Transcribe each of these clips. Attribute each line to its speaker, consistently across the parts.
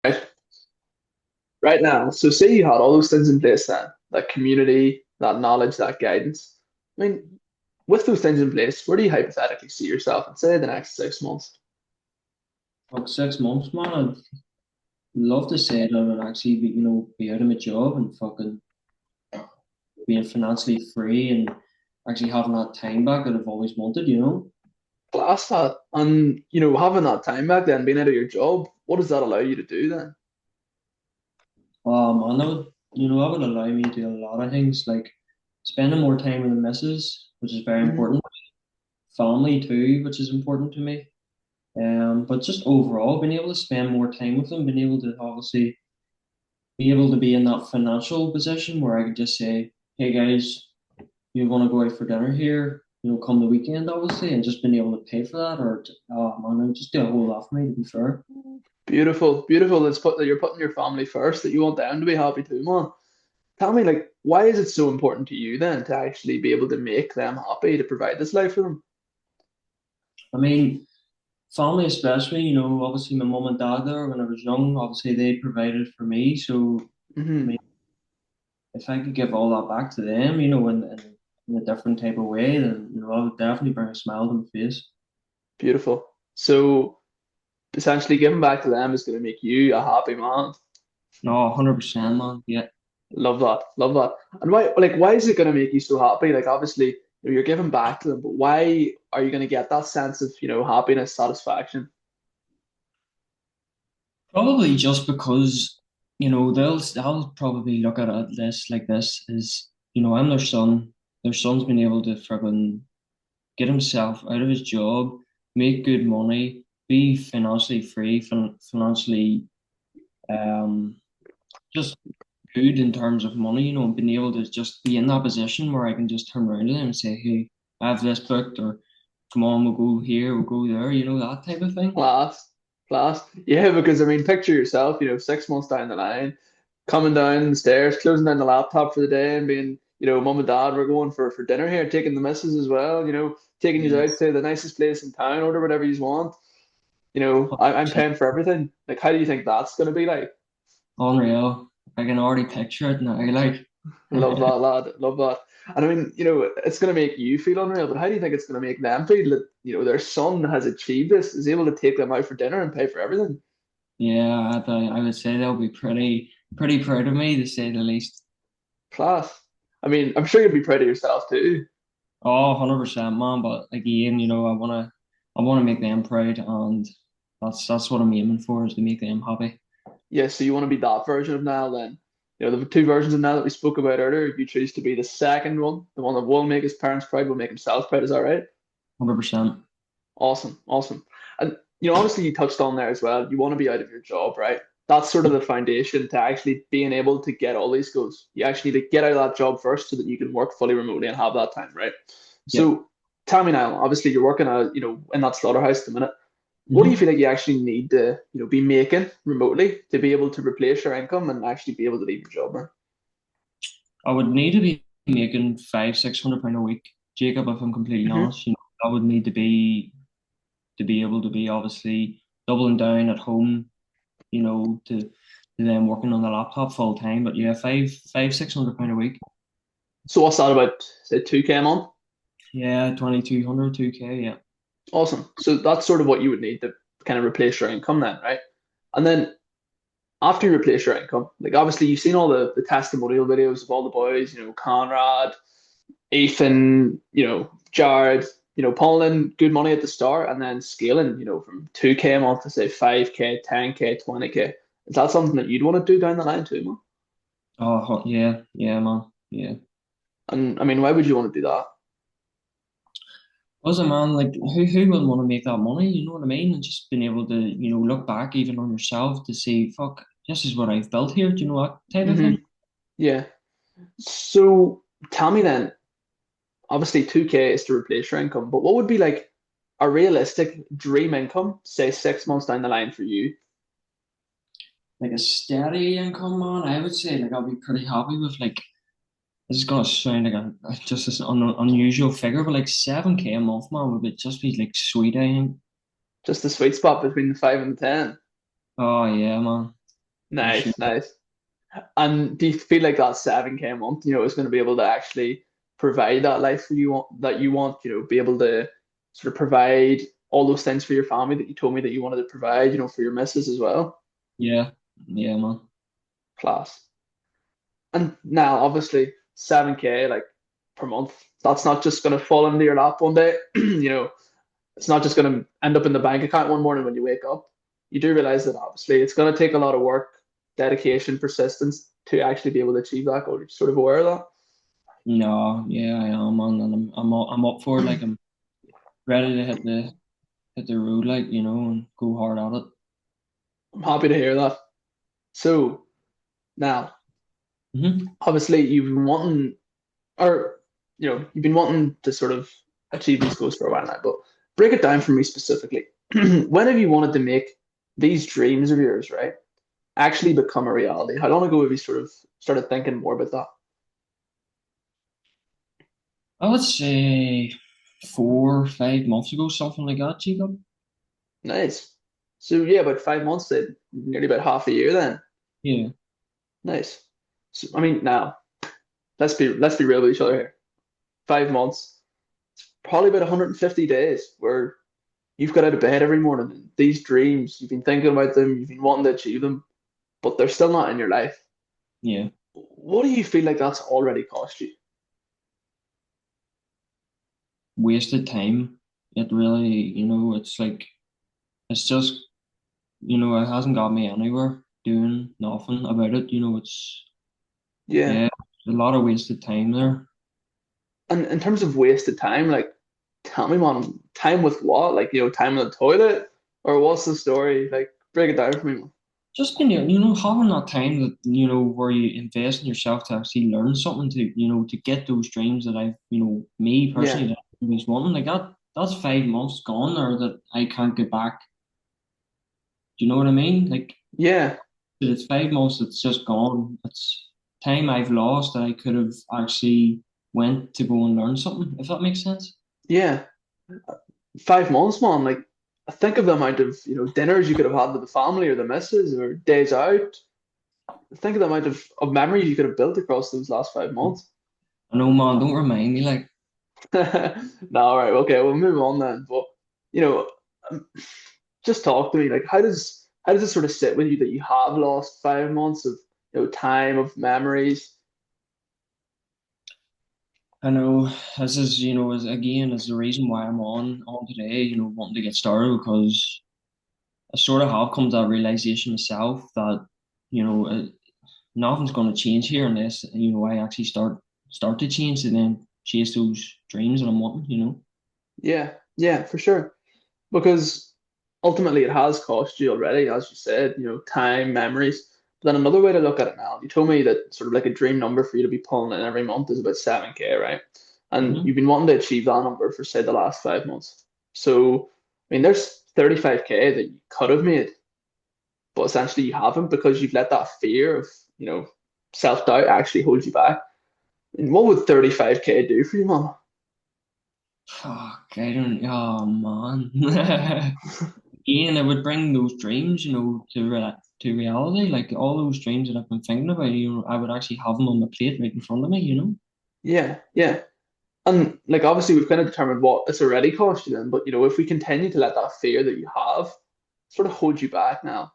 Speaker 1: Right, right now. So say you had all those things in place then, that community, that knowledge, that guidance. I mean, with those things in place, where do you hypothetically see yourself in, say, the next 6 months?
Speaker 2: Like 6 months, man, I'd love to say that I'd actually be out of my job and fucking being financially free and actually having that time back that I've always wanted.
Speaker 1: Class that. And, having that time back then, being out of your job, what does that allow you to do then?
Speaker 2: And that would allow me to do a lot of things like spending more time with the missus, which is very
Speaker 1: Hmm.
Speaker 2: important. Family too, which is important to me. But just overall, being able to spend more time with them, being able to obviously be able to be in that financial position where I could just say, hey guys, you want to go out for dinner here, come the weekend, obviously, and just being able to pay for that, or oh man, it would just do a whole lot for me, to be fair.
Speaker 1: Beautiful, beautiful. That you're putting your family first, that you want them to be happy too, man. Tell me, like, why is it so important to you then to actually be able to make them happy, to provide this life for them?
Speaker 2: I mean, family especially, obviously my mum and dad there when I was young, obviously they provided for me. So, I
Speaker 1: Hmm.
Speaker 2: mean, if I could give all that back to them, in a different type of way, then, I would definitely bring a smile to my face.
Speaker 1: Beautiful. So essentially giving back to them is going to make you a happy man.
Speaker 2: No, 100%, man. Yeah.
Speaker 1: Love that. Love that. And why is it going to make you so happy? Like, obviously, you're giving back to them, but why are you going to get that sense of, happiness, satisfaction?
Speaker 2: Probably just because, they'll probably look at it this like this is, I'm their son. Their son's been able to friggin' get himself out of his job, make good money, be financially free, financially um just good in terms of money, and being able to just be in that position where I can just turn around to them and say, hey, I have this booked, or come on, we'll go here, we'll go there, that type of thing.
Speaker 1: Class. Class. Yeah, because I mean, picture yourself, 6 months down the line, coming down the stairs, closing down the laptop for the day and being, mom and dad, we're going for dinner here, taking the missus as well, taking you out
Speaker 2: Yes.
Speaker 1: to the nicest place in town, order whatever you want. I'm paying for everything. Like, how do you think that's going to be like?
Speaker 2: Unreal. I can already picture it now. Like,
Speaker 1: Love that, lad. Love that. And I mean, it's going to make you feel unreal, but how do you think it's going to make them feel that, their son has achieved this, is able to take them out for dinner and pay for everything?
Speaker 2: yeah, I would say they'll be pretty proud of me to say the least.
Speaker 1: Class. I mean, I'm sure you'd be proud of yourself too.
Speaker 2: Oh, 100%, man. But again, I wanna make them proud, and that's what I'm aiming for is to make them happy.
Speaker 1: Yeah, so you want to be that version of Niall then. The two versions of Niall that we spoke about earlier, you choose to be the second one, the one that will make his parents proud, will make himself proud. Is that right?
Speaker 2: 100%.
Speaker 1: Awesome, awesome. And obviously you touched on there as well. You want to be out of your job, right? That's sort of the foundation to actually being able to get all these goals. You actually need to get out of that job first so that you can work fully remotely and have that time, right?
Speaker 2: Yep.
Speaker 1: So tell me now, obviously you're working in that slaughterhouse at the minute. What do you
Speaker 2: hmm
Speaker 1: feel like you actually need to, be making remotely to be able to replace your income and actually be able to leave your job, man?
Speaker 2: I would need to be making 500-600 pound a week, Jacob, if I'm completely
Speaker 1: Hmm.
Speaker 2: honest. I would need to be able to be obviously doubling down at home, to then working on the laptop full time. But yeah, 600 pound a week.
Speaker 1: So what's that about, say, 2K a month?
Speaker 2: Yeah, 2200, 2K, yeah.
Speaker 1: Awesome. So that's sort of what you would need to kind of replace your income then, right? And then after you replace your income, like obviously you've seen all the testimonial videos of all the boys, Conrad, Ethan, Jared, pulling in good money at the start and then scaling, from 2K a month to say 5K, 10K, 20K. Is that something that you'd want to do down the line too, man?
Speaker 2: Oh, yeah, yeah, man. Yeah.
Speaker 1: And I mean, why would you want to do that?
Speaker 2: Also, man, like who would want to make that money? You know what I mean? And just being able to, look back even on yourself to see, fuck, this is what I've built here. Do you know what type of
Speaker 1: Hmm.
Speaker 2: thing?
Speaker 1: Yeah. So tell me then, obviously 2K is to replace your income, but what would be like a realistic dream income, say 6 months down the line for you?
Speaker 2: Like a steady income, man. I would say like I'll be pretty happy with like this is gonna sound like a just this unusual figure, but like 7K a month, man, would just be like sweet, I think.
Speaker 1: Just the sweet spot between the 5 and the 10.
Speaker 2: Oh yeah, man. for sure.
Speaker 1: Nice, nice. And do you feel like that 7K a month, is going to be able to actually provide that life for you that you want, be able to sort of provide all those things for your family that you told me that you wanted to provide, for your missus as well?
Speaker 2: Yeah, yeah, man.
Speaker 1: Class. And now, obviously, 7K like per month, that's not just going to fall into your lap one day. It's not just going to end up in the bank account one morning when you wake up. You do realize that obviously it's going to take a lot of work, dedication, persistence to actually be able to achieve that goal. You're sort of aware of
Speaker 2: No, yeah, I am, man, and I'm up for it. Like,
Speaker 1: that.
Speaker 2: I'm ready to hit the road, like, and go hard at it.
Speaker 1: I'm happy to hear that. So now,
Speaker 2: Hmm.
Speaker 1: obviously, you've been wanting, or you've been wanting to sort of achieve these goals for a while now. But break it down for me specifically. When have you wanted to make these dreams of yours, right, actually become a reality? How long ago have you sort of started thinking more about that?
Speaker 2: I would say 4 or 5 months ago, something like that, Jacob.
Speaker 1: Nice. So yeah, about 5 months then, nearly about half a year then.
Speaker 2: Yeah.
Speaker 1: Nice. So I mean, now let's be real with each other here. 5 months, probably about 150 days where you've got out of bed every morning. And these dreams, you've been thinking about them, you've been wanting to achieve them, but they're still not in your life.
Speaker 2: Yeah.
Speaker 1: What do you feel like that's already cost you?
Speaker 2: Wasted time. It really, it's like, it's just, it hasn't got me anywhere doing nothing about it. It's,
Speaker 1: Yeah.
Speaker 2: yeah, a lot of wasted time there.
Speaker 1: And in terms of wasted time, like, tell me, man, time with what? Like, time in the toilet? Or what's the story? Like, break it down for me, man.
Speaker 2: Just been, having that time that, where you invest in yourself to actually learn something to get those dreams that I've, me
Speaker 1: Yeah.
Speaker 2: personally, that I was wanting, like that's 5 months gone there that I can't get back. Do you know what I mean? Like,
Speaker 1: Yeah.
Speaker 2: it's 5 months that's just gone. It's time I've lost that I could have actually went to go and learn something, if that makes sense.
Speaker 1: Yeah. 5 months, man. Like, I think of the amount of, dinners you could have had with the family or the missus or days out. Think of the amount of memories you could have built across those last 5 months.
Speaker 2: I know, man, don't remind me, like,
Speaker 1: No, all right, okay, we'll move on then. But you know, um, just talk to me. Like, how does it sort of sit with you that you have lost 5 months of time of memories?
Speaker 2: I know this is, is the reason why I'm on today, wanting to get started because I sort of have come to that realization myself that, you know, uh, nothing's going to change here unless, I actually start to change and then chase those dreams that I'm wanting.
Speaker 1: Yeah, yeah, for sure. Because ultimately it has cost you already, as you said, time, memories. But then another way to look at it now, you told me that sort of like a dream number for you to be pulling in every month is about 7K, right? And
Speaker 2: Hmm.
Speaker 1: you've been wanting to achieve that number for, say, the last 5 months. So, I mean, there's 35K that you could have made, but essentially you haven't because you've let that fear of, self-doubt actually hold you back. And what would 35K do for you, man?
Speaker 2: Fuck, I don't, oh man. Again, I would bring those dreams, to reality. Like all those dreams that I've been thinking about, I would actually have them on my plate right in front of me.
Speaker 1: Yeah, yeah. And like obviously we've kind of determined what it's already cost you then, but if we continue to let that fear that you have sort of hold you back now,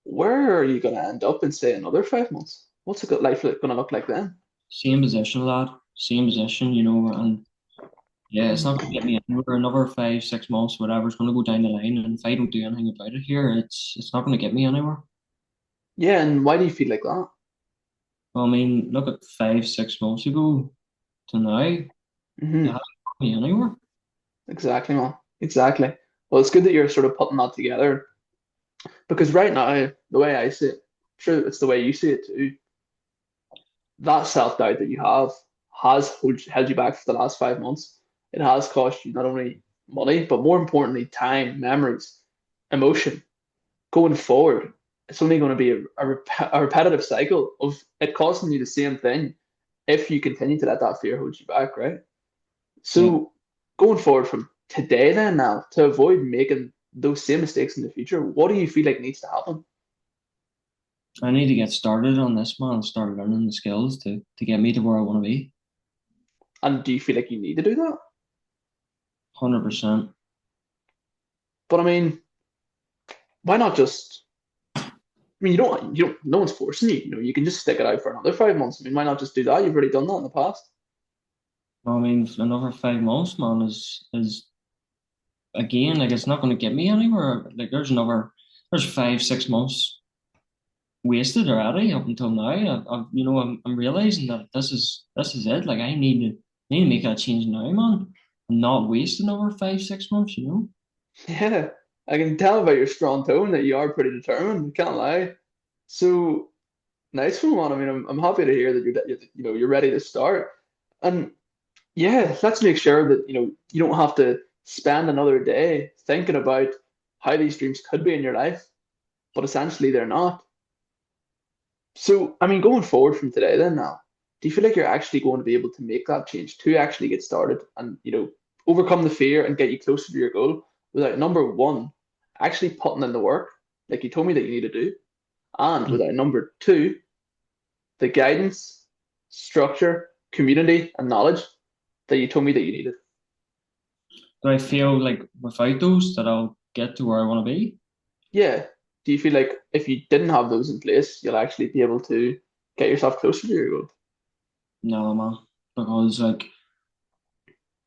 Speaker 1: where are you gonna end up in say another 5 months? What's a good life gonna look like then?
Speaker 2: Same position, lad. Same position, and yeah, it's not going to get me anywhere. Another 5, 6 months, whatever, it's going to go down the line. And if I don't do anything about it here, it's not going to get me anywhere.
Speaker 1: Yeah, and why do you feel like that?
Speaker 2: Well, I mean, look at 5, 6 months ago to now, it
Speaker 1: Hmm.
Speaker 2: hasn't got me anywhere.
Speaker 1: Exactly, man. Exactly. Well, it's good that you're sort of putting that together because right now, the way I see it, sure, it's the way you see it too. That self-doubt that you have has held you back for the last 5 months. It has cost you not only money, but more importantly, time, memories, emotion. Going forward, it's only going to be a repetitive cycle of it costing you the same thing if you continue to let that fear hold you back, right?
Speaker 2: Yeah.
Speaker 1: So going forward from today then now, to avoid making those same mistakes in the future, what do you feel like needs to happen?
Speaker 2: I need to get started on this, man, and start learning the skills to get me to where I want to be.
Speaker 1: And do you feel like you need to do that?
Speaker 2: 100%.
Speaker 1: But I mean, why not just? I mean, no one's forcing you. You know, you can just stick it out for another 5 months. I mean, why not just do that? You've already done that in the past.
Speaker 2: I mean, another 5 months, man, is again, like it's not going to get me anywhere. Like there's 5, 6 months wasted already up until now. I'm realizing that this is it. Like I need to make that change now, man, and not waste another 5, 6 months.
Speaker 1: Yeah, I can tell by your strong tone that you are pretty determined. Can't lie. So nice one, man. I mean, I'm happy to hear that you're ready to start. And yeah, let's make sure that you don't have to spend another day thinking about how these dreams could be in your life, but essentially they're not. So, I mean, going forward from today, then now, do you feel like you're actually going to be able to make that change to actually get started and, overcome the fear and get you closer to your goal without number one, actually putting in the work, like you told me that you need to do, and
Speaker 2: Mm.
Speaker 1: without number two, the guidance, structure, community, and knowledge that you told me that you needed?
Speaker 2: Do I feel like without those that I'll get to where I want to be?
Speaker 1: Yeah. Do you feel like if you didn't have those in place, you'll actually be able to get yourself closer to your goal?
Speaker 2: No, man, because like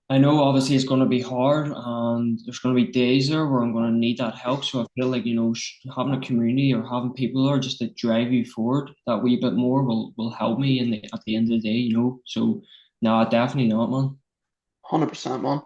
Speaker 2: I know obviously it's going to be hard and there's going to be days there where I'm going to need that help. So I feel like, having a community or having people there just to drive you forward that wee bit more will help me at the end of the day. So no, definitely not, man.
Speaker 1: 100%, man.